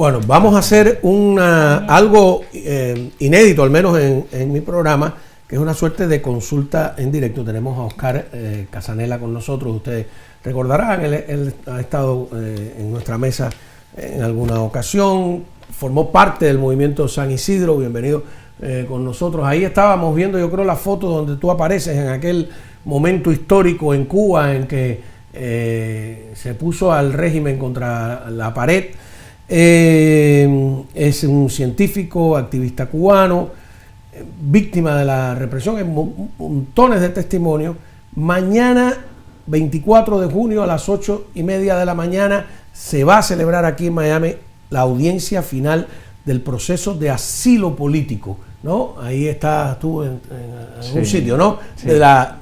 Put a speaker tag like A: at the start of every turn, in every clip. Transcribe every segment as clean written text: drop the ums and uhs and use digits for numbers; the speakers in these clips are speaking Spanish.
A: Bueno, vamos a hacer algo inédito, al menos en mi programa, que es una suerte de consulta en directo. Tenemos a Oscar Casanela con nosotros. Ustedes recordarán, él ha estado en nuestra mesa en alguna ocasión, formó parte del movimiento San Isidro. Bienvenido con nosotros. Ahí estábamos viendo, yo creo, la foto donde tú apareces en aquel momento histórico en Cuba en que se puso al régimen contra la pared. Es un científico, activista cubano, víctima de la represión, en montones de testimonios. Mañana, 24 de junio, a las 8:30 de la mañana, se va a celebrar aquí en Miami la audiencia final del proceso de asilo político, ¿no? Ahí estás tú en un sitio, ¿no? Sí. De la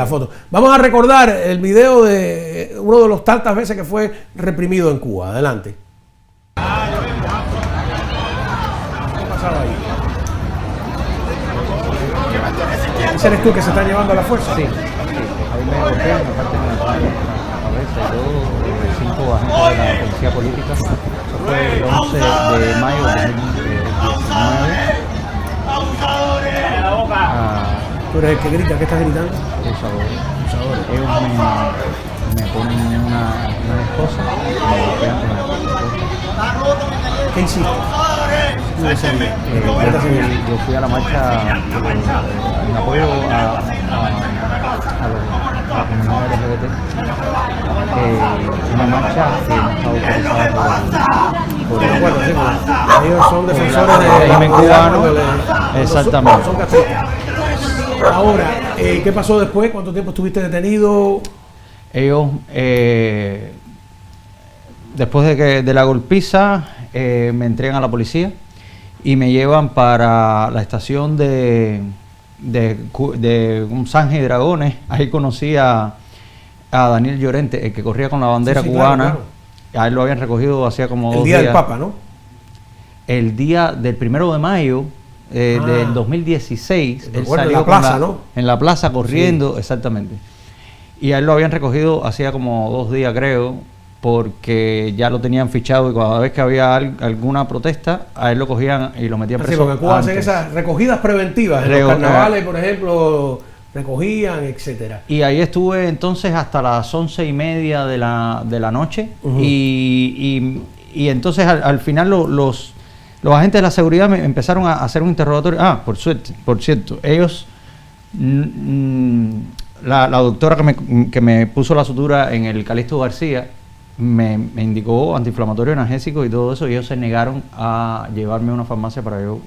A: foto. Vamos a recordar el video de uno de los tantas veces que fue reprimido en Cuba. Adelante. ¿Qué pasaba ahí? ¿Ese eres tú que se está llevando a la fuerza?
B: Sí. Ahí me golpean, me parten la cabeza y todo, 5 agentes de la policía política. Eso fue el 11 de mayo de 2019.
A: ¿Tú eres el que grita? ¿Qué estás gritando?
B: Abusadores. Ellos me ponen una esposa y me golpean con la esposa.
A: ¿Qué hiciste?
B: Yo fui a la marcha en apoyo a la comunidad LGBT. Una marcha que no está autorizada por el
A: ellos son defensores del
B: régimen cubano. Exactamente.
A: Son castistas. Ahora, ¿qué pasó después? ¿Cuánto tiempo estuviste detenido?
B: Ellos, después de la golpiza, me entregan a la policía y me llevan para la estación de Zanja y Dragones. Ahí conocí a Daniel Llorente, el que corría con la bandera cubana. Claro. A él lo habían recogido hacía como 2 días.
A: El día del Papa, ¿no?
B: El día del 1 de mayo del 2016. Él salió
A: en la plaza, ¿no?
B: En la plaza corriendo, sí. Exactamente. Y a él lo habían recogido hacía como 2 días, creo, porque ya lo tenían fichado y cada vez que había alguna protesta, a él lo cogían y lo metían preso.
A: Sí, porque en Cuba hacen esas recogidas preventivas, en los carnavales, por ejemplo, recogían, etcétera.
B: Y ahí estuve entonces hasta las 11:30 de la noche. Y entonces al final los agentes de la seguridad me empezaron a hacer un interrogatorio. Por cierto, ellos, la doctora que me puso la sutura en el Calixto García, me indicó antiinflamatorio, analgésico y todo eso, y ellos se negaron a llevarme a una farmacia para yo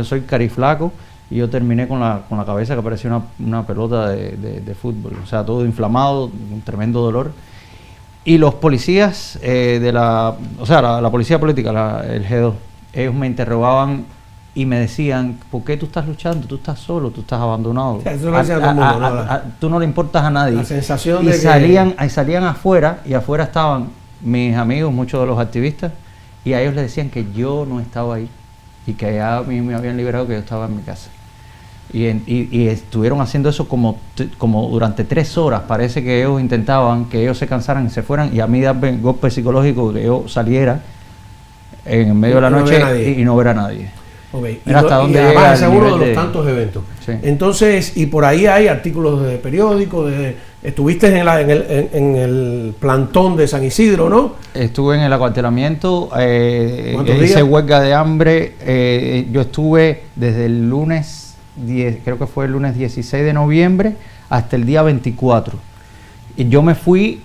B: soy cariflaco, y yo terminé con la cabeza que parecía una pelota de fútbol, o sea, todo inflamado, un tremendo dolor. Y los policías la policía política, el G2, ellos me interrogaban y me decían: ¿por qué tú estás luchando? Tú estás solo, tú estás abandonado.
A: Eso lo decía todo el mundo,
B: tú no le importas a nadie.
A: La sensación
B: y salían afuera, y afuera estaban mis amigos, muchos de los activistas, y a ellos les decían que yo no estaba ahí y que ya a mí me habían liberado, que yo estaba en mi casa. Y estuvieron haciendo eso como durante 3 horas. Parece que ellos intentaban que ellos se cansaran y se fueran, y a mí darme golpe psicológico que yo saliera en medio de la noche y no ver a nadie.
A: Okay. Y además seguro de los tantos eventos. Sí. Entonces, y por ahí hay artículos de periódicos, estuviste en el plantón de San Isidro, ¿no?
B: Estuve en el acuartelamiento, hice huelga de hambre. Yo estuve desde el lunes 10, creo que fue el lunes 16 de noviembre hasta el día 24. Y yo me fui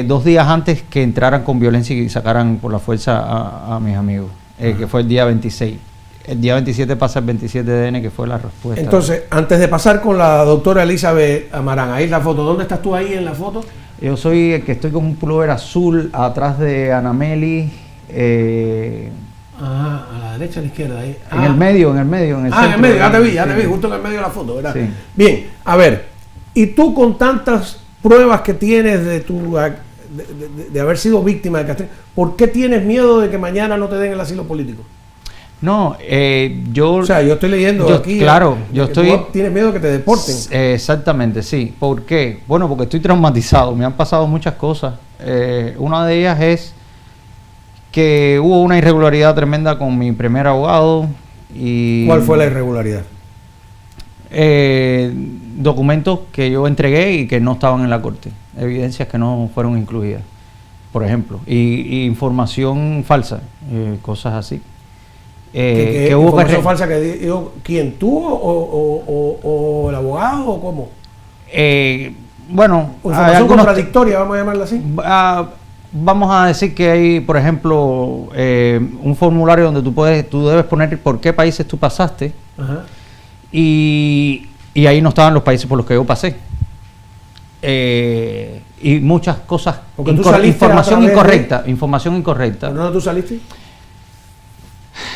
B: 2 días antes que entraran con violencia y sacaran por la fuerza a mis amigos, que fue el día 26. El día 27 pasa el 27 de enero, que fue la respuesta.
A: Entonces, antes de pasar con la doctora Elizabeth Amarán, ahí la foto. ¿Dónde estás tú ahí en la foto?
B: Yo soy el que estoy con un pullover azul atrás de Anameli.
A: A la derecha, a la izquierda. Ahí.
B: En el medio, en el centro.
A: En el medio, ya te vi, justo en el medio de la foto, ¿verdad?
B: Sí.
A: Bien, a ver, y tú con tantas pruebas que tienes de haber sido víctima de castigo, ¿por qué tienes miedo de que mañana no te den el asilo político?
B: No, yo...
A: O sea, yo estoy leyendo aquí...
B: Claro, yo estoy...
A: ¿Tú tienes miedo que te deporten?
B: Exactamente, sí. ¿Por qué? Bueno, porque estoy traumatizado. Me han pasado muchas cosas. Una de ellas es que hubo una irregularidad tremenda con mi primer abogado. Y
A: ¿cuál fue la irregularidad?
B: Documentos que yo entregué y que no estaban en la corte, evidencias que no fueron incluidas, por ejemplo, y información falsa, cosas así.
A: Que hubo información falsa que dijo, ¿quién, tú o el abogado o cómo?
B: Bueno,
A: información contradictoria, vamos a llamarla así.
B: Vamos a decir que hay, por ejemplo, un formulario donde tú debes poner por qué países tú pasaste. Ajá. Y ahí no estaban los países por los que yo pasé. Y muchas cosas, información incorrecta.
A: ¿Por dónde tú saliste?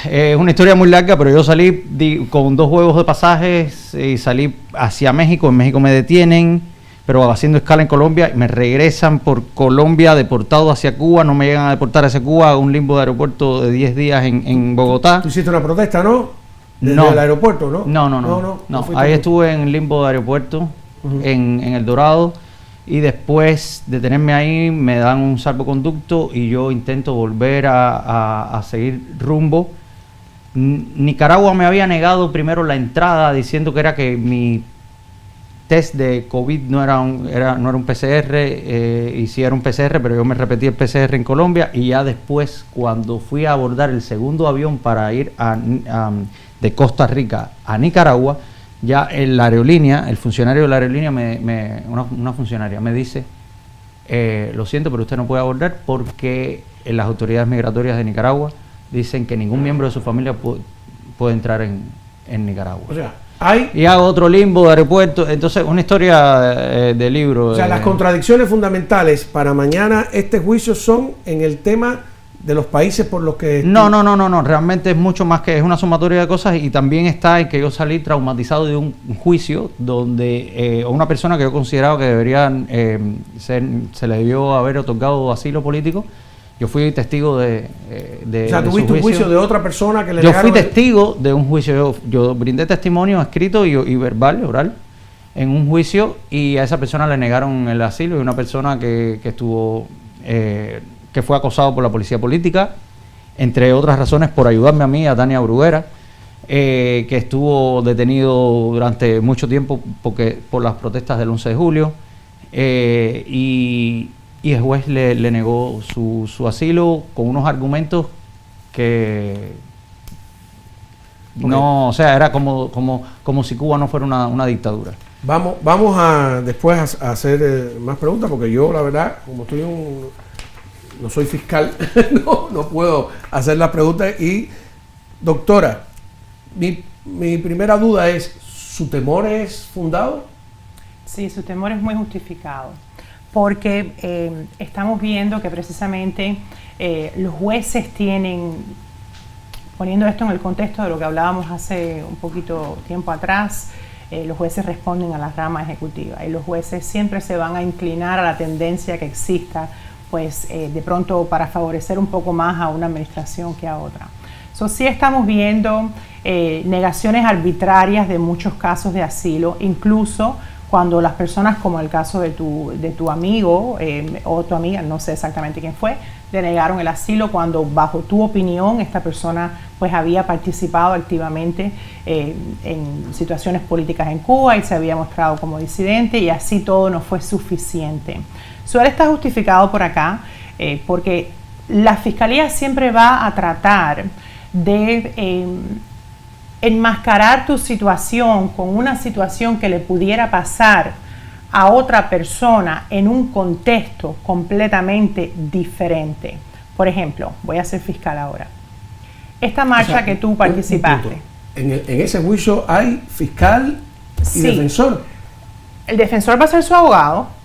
B: Es una historia muy larga, pero yo salí con 2 juegos de pasajes y salí hacia México. En México me detienen, pero haciendo escala en Colombia, me regresan por Colombia, deportado hacia Cuba, no me llegan a deportar hacia Cuba, un limbo de aeropuerto de 10 días en Bogotá.
A: ¿Tú hiciste una protesta, no? Desde el aeropuerto, ¿no?
B: No. Ahí estuve en limbo de aeropuerto, en El Dorado, y después de tenerme ahí me dan un salvoconducto y yo intento volver a seguir rumbo. Nicaragua me había negado primero la entrada diciendo que era que mi test de COVID no era un PCR, y sí era un PCR, pero yo me repetí el PCR en Colombia, y ya después, cuando fui a abordar el segundo avión para ir de Costa Rica a Nicaragua, ya la aerolínea, el funcionario de la aerolínea, una funcionaria me dice, lo siento, pero usted no puede abordar porque las autoridades migratorias de Nicaragua dicen que ningún miembro de su familia puede entrar en Nicaragua.
A: O sea,
B: y hago otro limbo de aeropuerto. Entonces, una historia de libro.
A: O sea, las contradicciones fundamentales para mañana este juicio son en el tema de los países por los que...
B: No, realmente es mucho más que es una sumatoria de cosas, y también está en que yo salí traumatizado de un juicio donde una persona que yo consideraba que deberían se le debió haber otorgado asilo político. Yo fui testigo de
A: o sea, tuviste un juicio de otra persona que le
B: Yo fui testigo de un juicio, yo brindé testimonio escrito y verbal, oral, en un juicio, y a esa persona le negaron el asilo, y una persona que estuvo... que fue acosado por la policía política, entre otras razones por ayudarme a mí, a Tania Bruguera, que estuvo detenido durante mucho tiempo por las protestas del 11 de julio, y el juez le negó su asilo con unos argumentos que no, o sea, era como si Cuba no fuera una dictadura.
A: Vamos a después a hacer más preguntas, porque yo, la verdad, como no soy fiscal, no puedo hacer las preguntas. Y, doctora, mi primera duda es, ¿su temor es fundado?
C: Sí, su temor es muy justificado, porque estamos viendo que precisamente los jueces tienen, poniendo esto en el contexto de lo que hablábamos hace un poquito tiempo atrás, los jueces responden a la rama ejecutiva, y los jueces siempre se van a inclinar a la tendencia que exista, pues de pronto para favorecer un poco más a una administración que a otra. Sí estamos viendo negaciones arbitrarias de muchos casos de asilo, incluso cuando las personas, como el caso de tu amigo o tu amiga, no sé exactamente quién fue, le negaron el asilo cuando, bajo tu opinión, esta persona pues había participado activamente en situaciones políticas en Cuba y se había mostrado como disidente, y así todo no fue suficiente. Él está justificado por acá porque la Fiscalía siempre va a tratar de enmascarar tu situación con una situación que le pudiera pasar a otra persona en un contexto completamente diferente. Por ejemplo, voy a ser fiscal ahora. Esta marcha que tú participaste.
A: En ese juicio hay fiscal y defensor.
C: El defensor va a ser su abogado.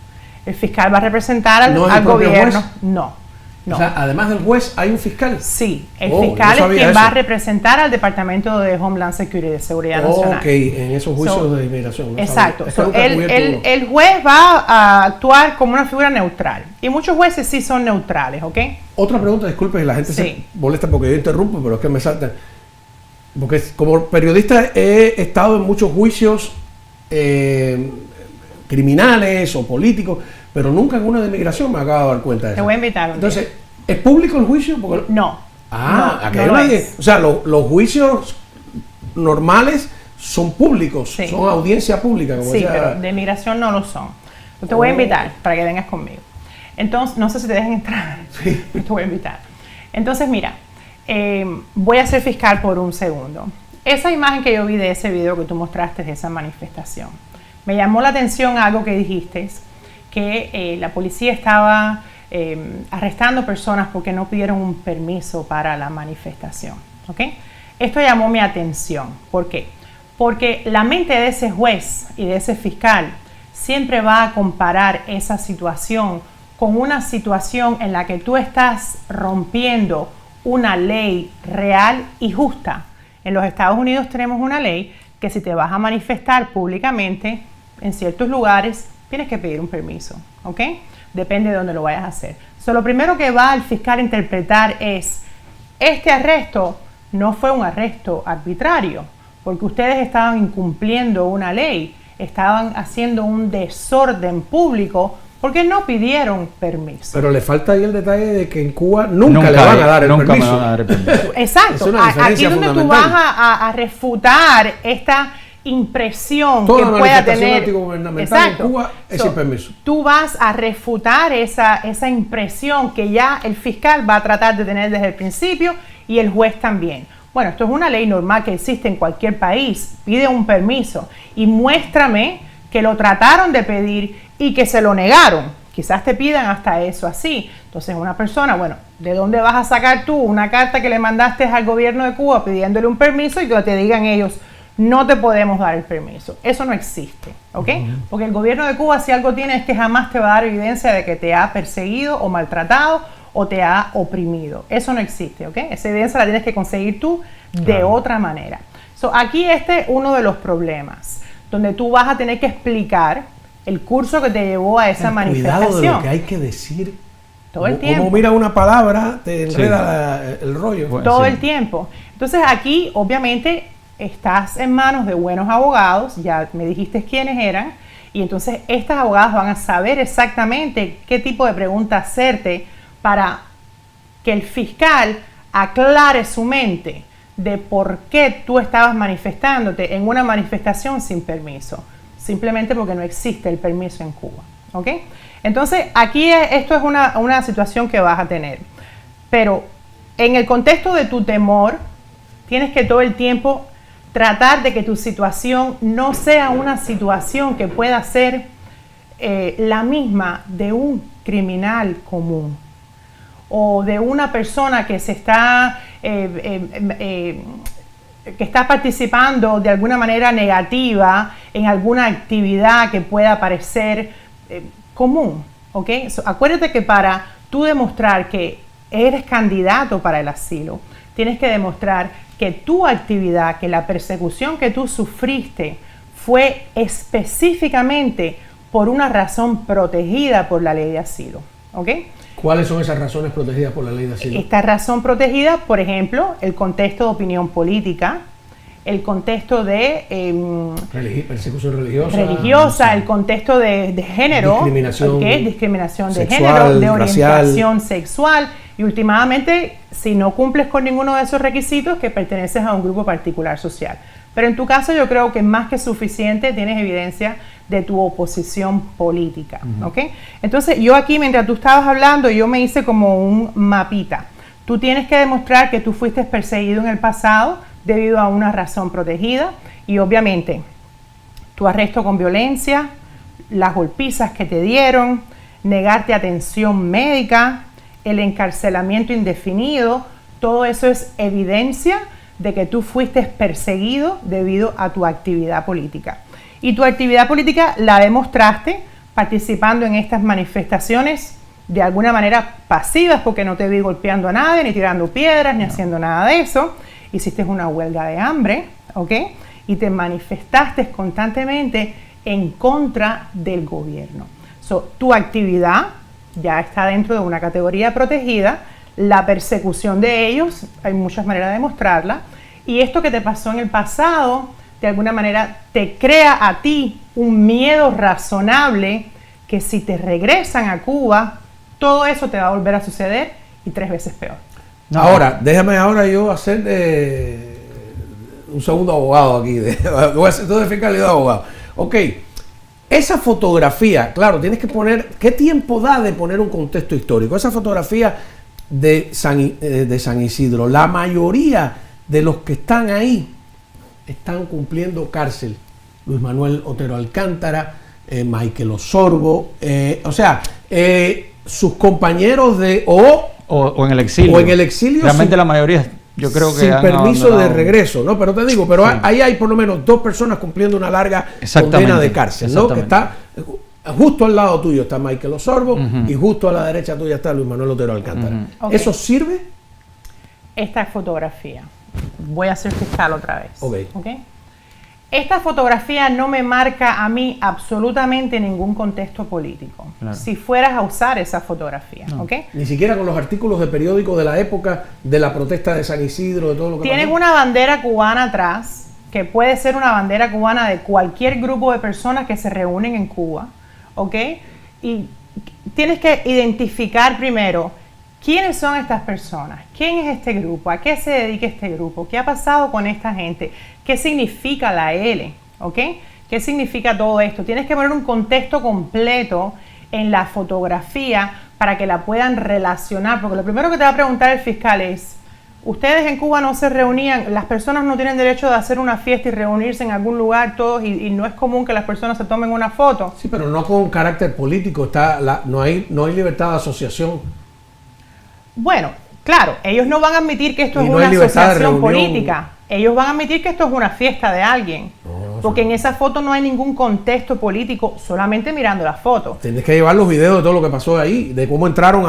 C: El fiscal va a representar al gobierno. No.
A: O sea, además del juez, ¿hay un fiscal?
C: Sí, el fiscal es quien va a representar al Departamento de Homeland Security, de Seguridad Nacional.
A: Ok, en esos juicios de inmigración.
C: Exacto. El juez va a actuar como una figura neutral. Y muchos jueces sí son neutrales, ¿ok?
A: Otra pregunta, disculpe, la gente se molesta porque yo interrumpo, pero es que me salta. Porque como periodista he estado en muchos juicios criminales o políticos, pero nunca en una de inmigración me acabo de dar cuenta de eso.
C: Te voy a invitar.
A: Entonces, ¿Es público el juicio? Porque...
C: No.
A: Aquí hay o sea, los juicios normales son públicos,
C: sí,
A: son audiencia pública. Como
C: sí,
A: decía...
C: pero de migración no lo son. Yo te voy a invitar para que vengas conmigo. Entonces, no sé si te dejan entrar.
A: Sí.
C: Te voy a invitar. Entonces, mira, voy a ser fiscal por un segundo. Esa imagen que yo vi de ese video que tú mostraste de esa manifestación, me llamó la atención algo que dijiste, que la policía estaba arrestando personas porque no pidieron un permiso para la manifestación. ¿Okay? Esto llamó mi atención. ¿Por qué? Porque la mente de ese juez y de ese fiscal siempre va a comparar esa situación con una situación en la que tú estás rompiendo una ley real y justa. En los Estados Unidos tenemos una ley que si te vas a manifestar públicamente en ciertos lugares, tienes que pedir un permiso, ¿ok? Depende de dónde lo vayas a hacer. Lo primero que va el fiscal a interpretar es, este arresto no fue un arresto arbitrario, porque ustedes estaban incumpliendo una ley, estaban haciendo un desorden público, porque no pidieron permiso.
A: Pero le falta ahí el detalle de que en Cuba nunca le van a dar el permiso.
B: Me van a dar el permiso.
C: Exacto. Aquí es donde tú vas a refutar esta impresión
A: toda
C: que pueda tener.
A: Antigubernamental en Cuba es sin permiso.
C: Tú vas a refutar esa impresión que ya el fiscal va a tratar de tener desde el principio y el juez también. Bueno, esto es una ley normal que existe en cualquier país. Pide un permiso y muéstrame que lo trataron de pedir y que se lo negaron. Quizás te pidan hasta eso así. Entonces una persona, bueno, ¿de dónde vas a sacar tú una carta que le mandaste al gobierno de Cuba pidiéndole un permiso y que te digan ellos, no te podemos dar el permiso? Eso no existe, ¿ok? Porque el gobierno de Cuba si algo tiene es que jamás te va a dar evidencia de que te ha perseguido o maltratado o te ha oprimido. Eso no existe, ¿ok? Esa evidencia la tienes que conseguir tú de otra manera. Aquí este es uno de los problemas, donde tú vas a tener que explicar el curso que te llevó a esa manifestación.
A: Cuidado de lo que hay que decir.
C: Todo el tiempo.
A: Como mira una palabra, te enreda el rollo.
B: Bueno,
C: todo el tiempo. Entonces aquí, obviamente, estás en manos de buenos abogados, ya me dijiste quiénes eran, y entonces estas abogadas van a saber exactamente qué tipo de preguntas hacerte para que el fiscal aclare su mente de por qué tú estabas manifestándote en una manifestación sin permiso, simplemente porque no existe el permiso en Cuba, ¿ok? Entonces, aquí esto es una situación que vas a tener, pero en el contexto de tu temor, tienes que todo el tiempo tratar de que tu situación no sea una situación que pueda ser la misma de un criminal común o de una persona que se está que está participando de alguna manera negativa en alguna actividad que pueda parecer común, ¿ok? Acuérdate que para tú demostrar que eres candidato para el asilo, tienes que demostrar que tu actividad, que la persecución que tú sufriste fue específicamente por una razón protegida por la ley de asilo, ¿ok?
A: ¿Cuáles son esas razones protegidas por la ley de asilo?
C: Esta razón protegida, por ejemplo, el contexto de opinión política, el contexto de
A: persecución religiosa,
C: el contexto de género, discriminación de género, de orientación sexual, y últimamente, si no cumples con ninguno de esos requisitos, que perteneces a un grupo particular social. Pero en tu caso yo creo que más que suficiente tienes evidencia de tu oposición política, ¿ok? Entonces yo aquí, mientras tú estabas hablando, yo me hice como un mapita. Tú tienes que demostrar que tú fuiste perseguido en el pasado debido a una razón protegida y obviamente tu arresto con violencia, las golpizas que te dieron, negarte atención médica, el encarcelamiento indefinido, todo eso es evidencia de que tú fuiste perseguido debido a tu actividad política. Y tu actividad política la demostraste participando en estas manifestaciones de alguna manera pasivas, porque no te vi golpeando a nadie, ni tirando piedras, ni haciendo nada de eso. Hiciste una huelga de hambre, ¿ok? Y te manifestaste constantemente en contra del gobierno. Tu actividad ya está dentro de una categoría protegida. La persecución de ellos, hay muchas maneras de demostrarla, y esto que te pasó en el pasado, de alguna manera te crea a ti un miedo razonable que si te regresan a Cuba, todo eso te va a volver a suceder y 3 veces peor.
A: No, ahora, déjame ahora yo hacer un segundo abogado aquí. Voy a hacer todo de fiscal y de abogado. Ok, esa fotografía, claro, tienes que poner, ¿qué tiempo da de poner un contexto histórico? Esa fotografía de San Isidro, la mayoría de los que están ahí están cumpliendo cárcel. Luis Manuel Otero Alcántara, Michael Osorbo, sus compañeros
B: o en el exilio.
A: O en el exilio.
B: Realmente la mayoría, yo creo que
A: sin permiso de regreso, ¿no? Pero te digo, pero sí, ahí hay por lo menos 2 personas cumpliendo una larga condena de cárcel, ¿no? Que está justo al lado tuyo está Michael Osorbo y justo a la derecha tuya está Luis Manuel Otero Alcántara.
C: Okay.
A: ¿Eso sirve?
C: Esta es fotografía. Voy a ser fiscal otra vez.
A: Okay.
C: Esta fotografía no me marca a mí absolutamente ningún contexto político. Claro. Si fueras a usar esa fotografía, no. ¿Okay?
A: Ni siquiera con los artículos de periódico de la época de la protesta de San Isidro, de todo lo que
C: tienes pasó. Una bandera cubana atrás, que puede ser una bandera cubana de cualquier grupo de personas que se reúnen en Cuba, ¿ok? Y tienes que identificar primero quiénes son estas personas, quién es este grupo, a qué se dedica este grupo, qué ha pasado con esta gente, qué significa la L, ¿ok? ¿Qué significa todo esto? Tienes que poner un contexto completo en la fotografía para que la puedan relacionar, porque lo primero que te va a preguntar el fiscal es, ustedes en Cuba no se reunían, las personas no tienen derecho de hacer una fiesta y reunirse en algún lugar todos y no es común que las personas se tomen una foto.
A: Sí, pero no con carácter político, no hay libertad de asociación.
C: Bueno, claro, ellos no van a admitir que esto es una asociación política. Ellos van a admitir que esto es una fiesta de alguien. Porque en esa foto no hay ningún contexto político, solamente mirando la foto.
A: Tienes que llevar los videos de todo lo que pasó ahí, de cómo entraron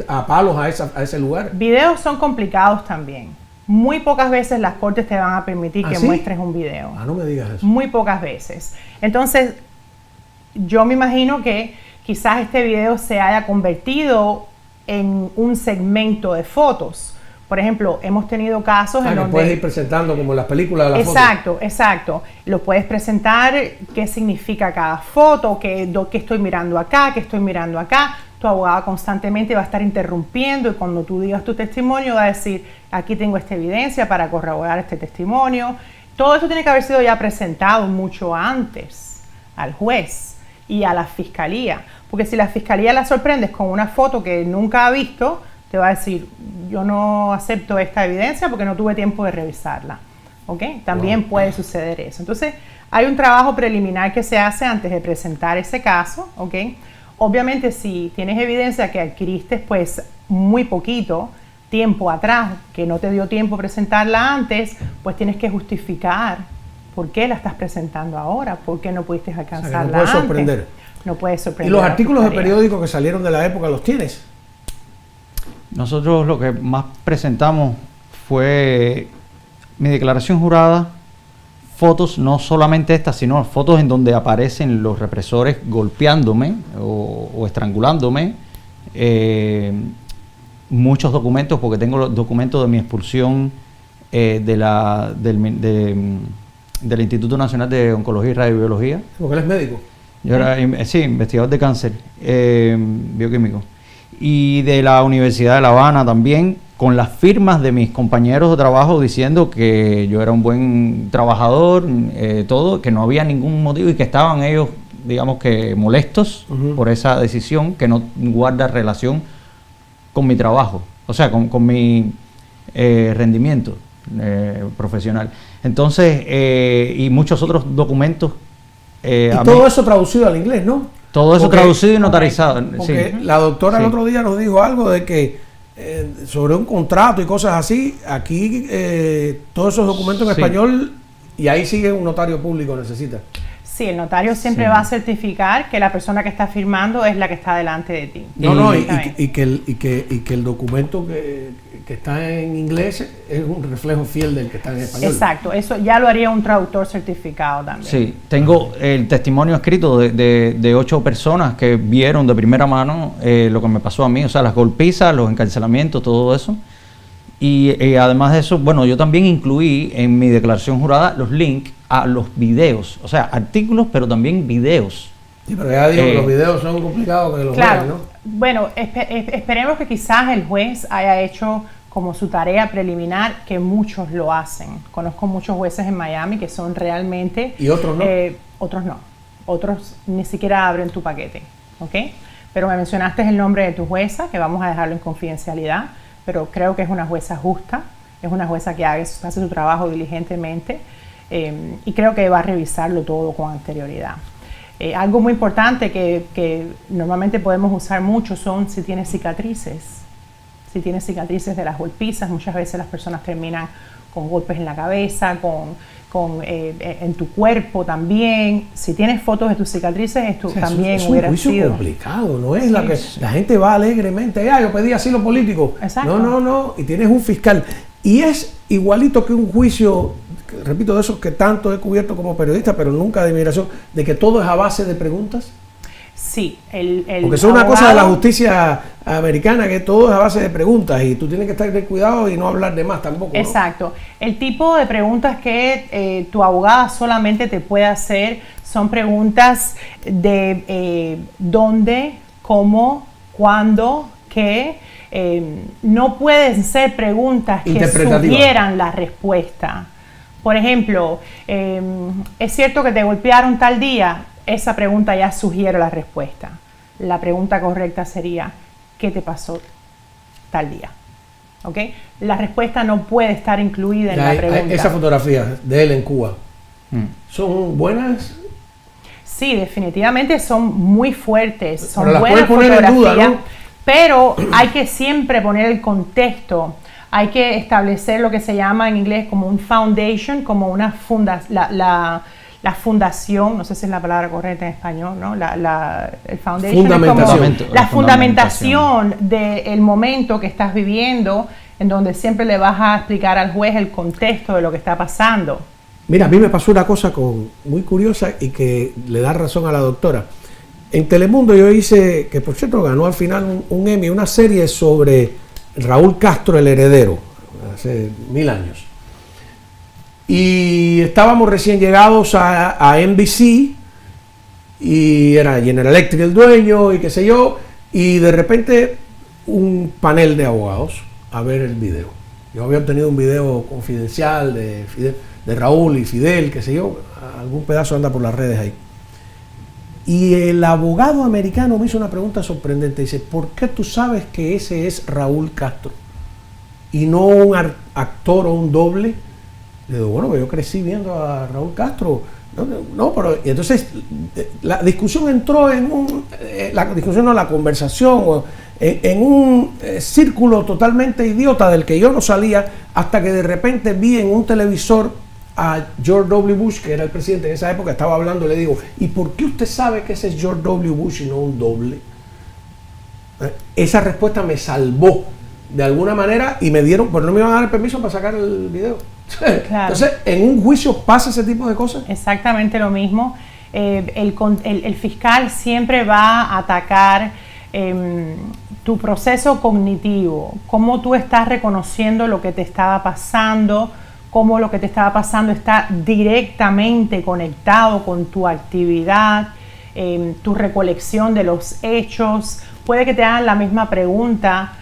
A: a palos a ese lugar.
C: Videos son complicados también. Muy pocas veces las cortes te van a permitir que muestres un video.
A: No me digas eso.
C: Muy pocas veces. Entonces, yo me imagino que quizás este video se haya convertido en un segmento de fotos. Por ejemplo, hemos tenido casos en donde
A: puedes ir presentando como las películas de
C: la foto. Exacto. Lo puedes presentar, qué significa cada foto, qué estoy mirando acá, qué estoy mirando acá. Tu abogado constantemente va a estar interrumpiendo y cuando tú digas tu testimonio va a decir, aquí tengo esta evidencia para corroborar este testimonio. Todo eso tiene que haber sido ya presentado mucho antes al juez y a la fiscalía. Porque si la fiscalía la sorprendes con una foto que nunca ha visto, te va a decir, yo no acepto esta evidencia porque no tuve tiempo de revisarla. ¿Ok? También puede suceder eso. Entonces, hay un trabajo preliminar que se hace antes de presentar ese caso. ¿Ok? Obviamente, si tienes evidencia que adquiriste pues muy poquito tiempo atrás, que no te dio tiempo presentarla antes, pues tienes que justificar por qué la estás presentando ahora, por qué no pudiste alcanzarla antes.
A: No puedes sorprender.
C: No puedes sorprender.
A: ¿Y los artículos de periódico que salieron de la época los tienes?
B: Nosotros lo que más presentamos fue mi declaración jurada, fotos, no solamente estas, sino fotos en donde aparecen los represores golpeándome o estrangulándome, muchos documentos, porque tengo los documentos de mi expulsión del Instituto Nacional de Oncología y Radiobiología.
A: Porque él es médico.
B: Yo era investigador de cáncer bioquímico. Y de la Universidad de La Habana también, con las firmas de mis compañeros de trabajo diciendo que yo era un buen trabajador, todo, que no había ningún motivo y que estaban ellos, digamos que molestos por esa decisión que no guarda relación con mi trabajo, o sea, con mi rendimiento profesional. Entonces, y muchos otros documentos.
A: Y todo eso traducido al inglés, ¿no?
B: Todo eso traducido y notarizado.
A: Porque
B: sí.
A: La doctora el otro día nos dijo algo de que sobre un contrato y cosas así, aquí todos esos documentos en español y ahí sigue un notario público necesita.
C: Sí, el notario siempre va a certificar que la persona que está firmando es la que está delante de ti.
A: Y que el documento que está en inglés es un reflejo fiel del que está en español.
C: Exacto, eso ya lo haría un traductor certificado también.
B: Sí, tengo el testimonio escrito de 8 personas que vieron de primera mano lo que me pasó a mí, o sea, las golpizas, los encarcelamientos, todo eso. Y además de eso, bueno, yo también incluí en mi declaración jurada los links a los videos, o sea, artículos, pero también videos.
A: Sí, pero ya digo que los videos son complicados que los vean, ¿no?
C: Bueno, esperemos que quizás el juez haya hecho como su tarea preliminar, que muchos lo hacen. Conozco muchos jueces en Miami que son realmente...
A: ¿Y otros no?
C: Otros no. Otros ni siquiera abren tu paquete, ¿ok? Pero me mencionaste el nombre de tu jueza, que vamos a dejarlo en confidencialidad, pero creo que es una jueza justa, es una jueza que hace su trabajo diligentemente, y creo que va a revisarlo todo con anterioridad. Algo muy importante que normalmente podemos usar mucho son si tienes cicatrices. Si tienes cicatrices de las golpizas, muchas veces las personas terminan con golpes en la cabeza, en tu cuerpo también. Si tienes fotos de tus cicatrices, esto también hubiera sido. Es un juicio
A: complicado, no es la que la gente va alegremente, yo pedí asilo político.
C: Exacto.
A: No, y tienes un fiscal. Y es igualito que un juicio, repito, de esos que tanto he cubierto como periodista, pero nunca de inmigración, de que todo es a base de preguntas.
C: Sí,
A: porque eso es una cosa de la justicia americana, que todo es a base de preguntas y tú tienes que estar de cuidado y no hablar de más tampoco, ¿no?
C: Exacto. El tipo de preguntas que tu abogada solamente te puede hacer son preguntas de dónde, cómo, cuándo, qué. No pueden ser preguntas que sugieran la respuesta. Por ejemplo, ¿es cierto que te golpearon tal día? Esa pregunta ya sugiere la respuesta. La pregunta correcta sería, ¿qué te pasó tal día? ¿Ok? La respuesta no puede estar incluida en la pregunta.
A: Esa fotografía de él en Cuba, ¿son buenas?
C: Sí, definitivamente son muy fuertes, son
A: pero
C: buenas fotografías,
A: duda, ¿no?
C: Pero hay que siempre poner el contexto. Hay que establecer lo que se llama en inglés como un foundation, como una la fundación, no sé si es la palabra correcta en español, ¿no? El foundation
A: fundamentación.
C: Es como la fundamentación del momento que estás viviendo, en donde siempre le vas a explicar al juez el contexto de lo que está pasando.
A: Mira, a mí me pasó una cosa muy curiosa y que le da razón a la doctora. En Telemundo yo hice, que por cierto ganó al final un Emmy, una serie sobre Raúl Castro, el heredero, hace 1000 años. Y estábamos recién llegados a NBC y era General Electric el dueño y qué sé yo, y de repente un panel de abogados a ver el video. Yo había obtenido un video confidencial de Raúl y Fidel, qué sé yo, algún pedazo anda por las redes ahí. Y el abogado americano me hizo una pregunta sorprendente. Dice, ¿por qué tú sabes que ese es Raúl Castro y no un actor o un doble? Le digo, bueno, yo crecí viendo a Raúl Castro. Pero y entonces la discusión entró la conversación en un círculo totalmente idiota del que yo no salía, hasta que de repente vi en un televisor a George W. Bush, que era el presidente en esa época, estaba hablando, y le digo, ¿y por qué usted sabe que ese es George W. Bush y no un doble? Esa respuesta me salvó de alguna manera y me dieron, pues no me iban a dar el permiso para sacar el video. Claro. Entonces, ¿en un juicio pasa ese tipo de cosas?
C: Exactamente lo mismo. El fiscal siempre va a atacar tu proceso cognitivo, cómo tú estás reconociendo lo que te estaba pasando, cómo lo que te estaba pasando está directamente conectado con tu actividad, tu recolección de los hechos. Puede que te hagan la misma pregunta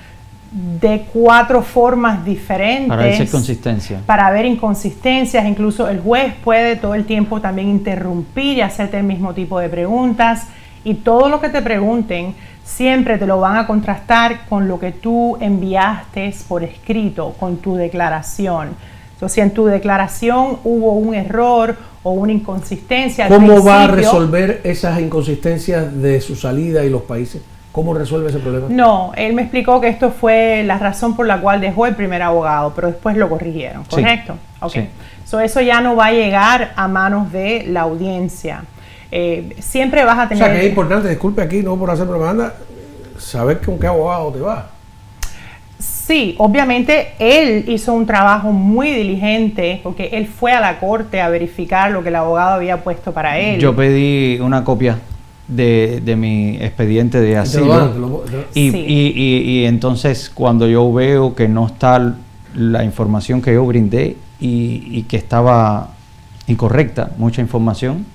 C: de 4 formas diferentes.
B: Para ver consistencia.
C: Para ver inconsistencias. Incluso el juez puede todo el tiempo también interrumpir y hacerte el mismo tipo de preguntas. Y todo lo que te pregunten siempre te lo van a contrastar con lo que tú enviaste por escrito, con tu declaración. Entonces, si en tu declaración hubo un error o una inconsistencia,
A: ¿cómo va a resolver esas inconsistencias de su salida y los países? ¿Cómo resuelve ese problema?
C: No, él me explicó que esto fue la razón por la cual dejó el primer abogado, pero después lo corrigieron, ¿correcto?
B: Sí.
C: Okay.
B: Sí.
C: Eso ya no va a llegar a manos de la audiencia. Siempre vas a tener...
A: O sea, que es importante, disculpe aquí, no por hacer propaganda, saber con qué abogado te va.
C: Sí, obviamente él hizo un trabajo muy diligente porque él fue a la corte a verificar lo que el abogado había puesto para él.
B: Yo pedí una copia de mi expediente de asilo y entonces cuando yo veo que no está la información que yo brindé y que estaba incorrecta, mucha información,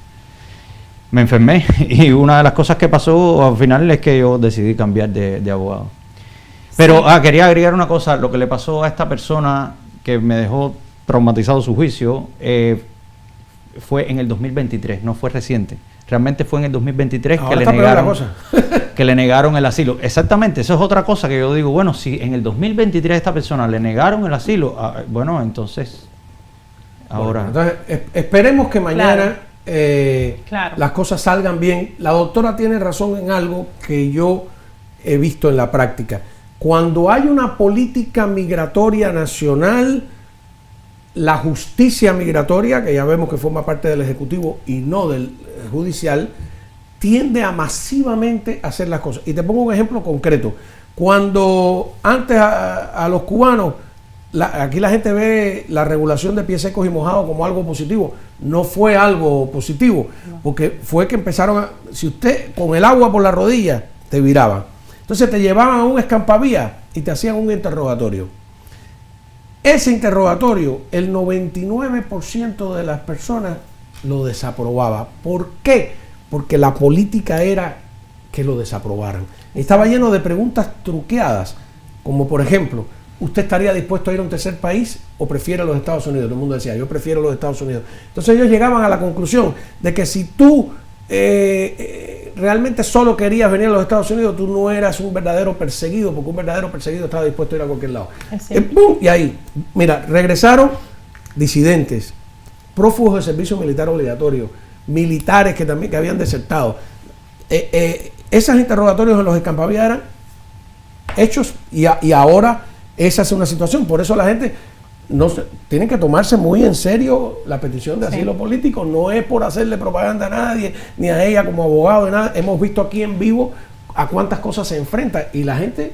B: me enfermé y una de las cosas que pasó al final es que yo decidí cambiar de abogado. Pero quería agregar una cosa, lo que le pasó a esta persona que me dejó traumatizado su juicio fue en el 2023, no fue reciente. Realmente fue en el 2023 que le negaron el asilo. Exactamente, eso es otra cosa que yo digo, bueno, si en el 2023 a esta persona le negaron el asilo, bueno, entonces ahora...
A: Bueno, entonces, esperemos que mañana las cosas salgan bien. La doctora tiene razón en algo que yo he visto en la práctica. Cuando hay una política migratoria nacional, la justicia migratoria, que ya vemos que forma parte del Ejecutivo y no del Judicial, tiende a masivamente hacer las cosas. Y te pongo un ejemplo concreto. Cuando antes a los cubanos, aquí la gente ve la regulación de pies secos y mojados como algo positivo. No fue algo positivo, porque fue que empezaron si usted con el agua por la rodilla, te viraban. Entonces te llevaban a un escampavías y te hacían un interrogatorio. Ese interrogatorio, el 99% de las personas lo desaprobaba. ¿Por qué? Porque la política era que lo desaprobaran. Estaba lleno de preguntas truqueadas, como por ejemplo, ¿usted estaría dispuesto a ir a un tercer país o prefiere los Estados Unidos? Todo el mundo decía, yo prefiero los Estados Unidos. Entonces ellos llegaban a la conclusión de que si tú realmente solo querías venir a los Estados Unidos, tú no eras un verdadero perseguido, porque un verdadero perseguido estaba dispuesto a ir a cualquier lado. ¡Pum! Y ahí, mira, regresaron disidentes, prófugos de servicio militar obligatorio, militares que también que habían desertado. Esos interrogatorios en los escampavías eran hechos y ahora esa es una situación. Por eso la gente tienen que tomarse muy en serio la petición de asilo político. No es por hacerle propaganda a nadie, ni a ella como abogado, de nada. Hemos visto aquí en vivo a cuántas cosas se enfrenta y la gente,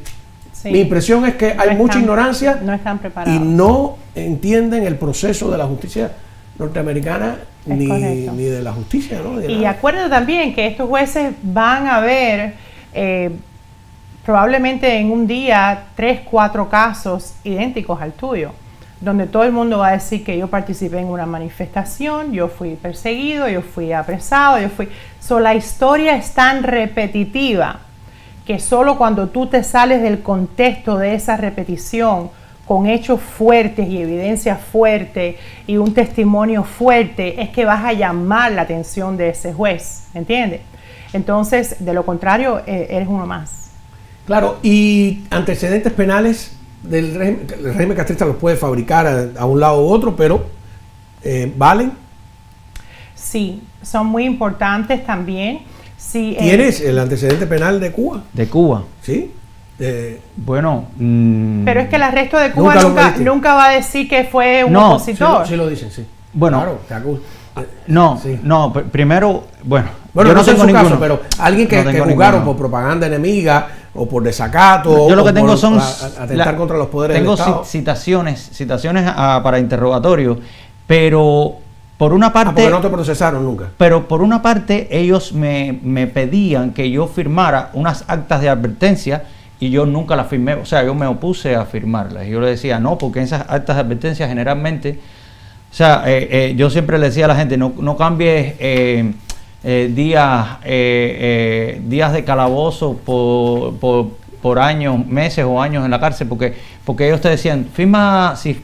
A: mi impresión es que hay mucha ignorancia,
C: no están preparados,
A: y no entienden el proceso de la justicia norteamericana ni de la justicia, ¿no?
C: Y acuérdate también que estos jueces van a ver probablemente en un día 3, 4 casos idénticos al tuyo, donde todo el mundo va a decir que yo participé en una manifestación, yo fui perseguido, yo fui apresado, la historia es tan repetitiva que solo cuando tú te sales del contexto de esa repetición con hechos fuertes y evidencia fuerte y un testimonio fuerte es que vas a llamar la atención de ese juez, ¿entiendes? Entonces, de lo contrario, eres uno más.
A: Claro, y antecedentes penales del régimen, el régimen castrista los puede fabricar a un lado u otro, pero ¿valen?
C: Sí, son muy importantes también. Sí,
A: ¿tienes el antecedente penal de Cuba?
B: De Cuba.
A: Sí.
B: Bueno,
C: pero es que el arresto de Cuba nunca va a decir que fue un opositor.
A: Sí lo dicen, sí.
B: Bueno,
A: claro,
B: primero, bueno,
A: yo no tengo ninguno, caso, pero alguien que juzgaron por propaganda enemiga o por desacato,
B: yo lo que tengo son
A: atentar contra los poderes del Estado.
B: Tengo citaciones para interrogatorio, pero por una parte...
A: porque no te procesaron nunca.
B: Pero por una parte ellos me pedían que yo firmara unas actas de advertencia y yo nunca las firmé, o sea, yo me opuse a firmarlas. Y yo le decía, no, porque en esas actas de advertencia generalmente, o sea, yo siempre le decía a la gente, no cambies días de calabozo por años, meses o años en la cárcel, porque ellos te decían,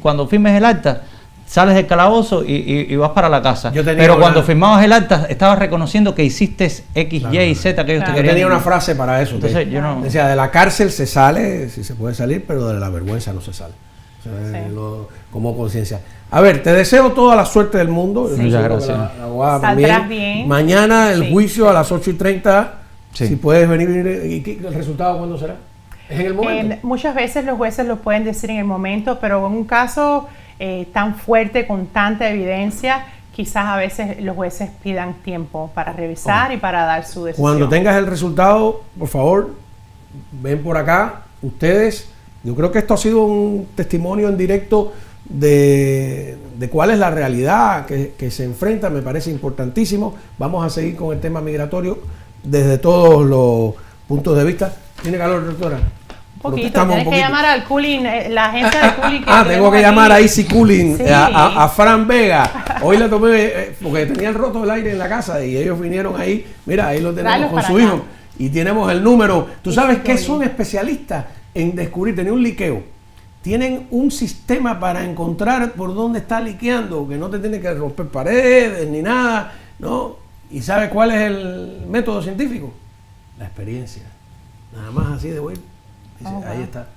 B: cuando firmes el acta, sales del calabozo y vas para la casa. Pero cuando firmabas el acta, estabas reconociendo que hiciste X, Y y Z que ellos te querían.
A: Yo tenía una frase para eso.
B: Entonces,
A: decía, de la cárcel se sale, si se puede salir, pero de la vergüenza no se sale. O sea, como conciencia. A ver, te deseo toda la suerte del mundo.
B: Muchas gracias.
C: Saldrás bien.
A: Mañana el juicio a las 8:30. Si puedes venir. ¿Y el resultado cuándo será? ¿Es en el momento?
C: Muchas veces los jueces lo pueden decir en el momento, pero en un caso tan fuerte, con tanta evidencia, quizás a veces los jueces pidan tiempo para revisar y para dar su decisión.
A: Cuando tengas el resultado, por favor, ven por acá. Ustedes, yo creo que esto ha sido un testimonio en directo de cuál es la realidad que se enfrenta. Me parece importantísimo. Vamos a seguir con el tema migratorio desde todos los puntos de vista. ¿Tiene calor, doctora?
C: Un poquito,
A: protestamos
C: tienes
A: un
C: que
A: poquito.
C: llamar al cooling, la agencia de cooling.
A: Tengo que llamar a Easy Cooling,
C: Sí.
A: a Fran Vega. Hoy le tomé, porque tenían roto el aire en la casa y ellos vinieron ahí. Mira, ahí lo tenemos
C: Tráelos
A: con
C: para
A: su
C: acá.
A: hijo. Y tenemos el número. Tú
C: Easy
A: sabes que
C: Cooling.
A: son especialistas en descubrir, tenía un liqueo. Tienen un sistema para encontrar por dónde está liqueando, que no te tiene que romper paredes ni nada, ¿no? ¿Y sabes cuál es el método científico? La experiencia. Nada más así de bueno. Dice,
C: Oh, wow.
A: ahí está.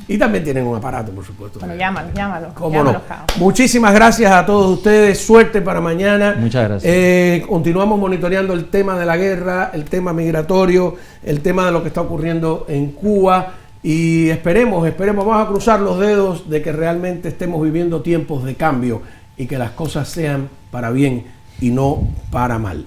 A: Y también tienen un aparato, por supuesto.
C: Bueno, llámalos.
A: ¿Cómo
C: llámalos,
A: no?
C: Cao.
A: Muchísimas gracias a todos ustedes. Suerte para mañana.
B: Muchas gracias.
A: Continuamos monitoreando el tema de la guerra, el tema migratorio, el tema de lo que está ocurriendo en Cuba. Y esperemos, vamos a cruzar los dedos de que realmente estemos viviendo tiempos de cambio y que las cosas sean para bien y no para mal.